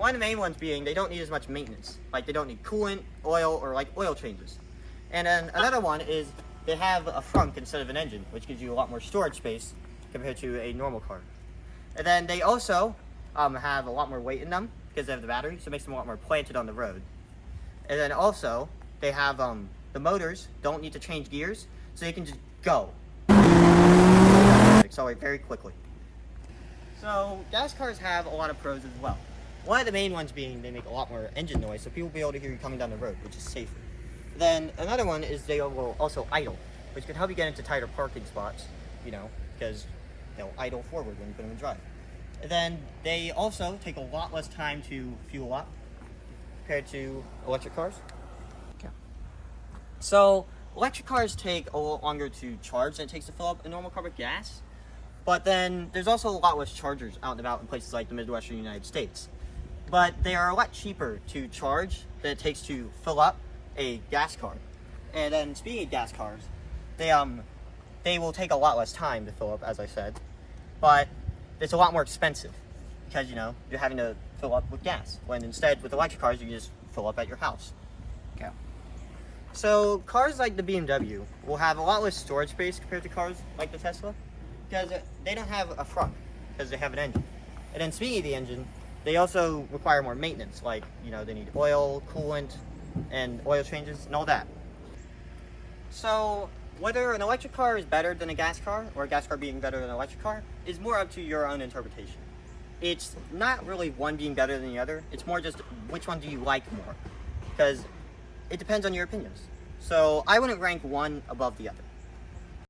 One of the main ones being they don't need as much maintenance. Like they don't need coolant, oil, or like oil changes. And then another one is they have a frunk instead of an engine, which gives you a lot more storage space compared to a normal car. And then they also have a lot more weight in them because they have the battery, so it makes them a lot more planted on the road. And then also they have the motors don't need to change gears, so you can just go. Accelerate very quickly. So gas cars have a lot of pros as well. One of the main ones being they make a lot more engine noise, so people will be able to hear you coming down the road, which is safer. Then another one is they will also idle, which can help you get into tighter parking spots, because they'll idle forward when you put them in drive. And then they also take a lot less time to fuel up compared to electric cars. Okay. So electric cars take a little longer to charge than it takes to fill up a normal car with gas. But then there's also a lot less chargers out and about in places like the Midwestern United States. But they are a lot cheaper to charge than it takes to fill up a gas car. And then speaking of gas cars, they will take a lot less time to fill up, as I said, but it's a lot more expensive because you're having to fill up with gas. When instead with electric cars you can just fill up at your house. Okay. So cars like the BMW will have a lot less storage space compared to cars like the Tesla because they don't have a front because they have an engine. And then speaking of the engine, they also require more maintenance, like they need oil, coolant, and oil changes and all that. So whether an electric car is better than a gas car or a gas car being better than an electric car is more up to your own interpretation. It's not really one being better than the other, it's more just which one do you like more, because it depends on your opinions. So I wouldn't rank one above the other.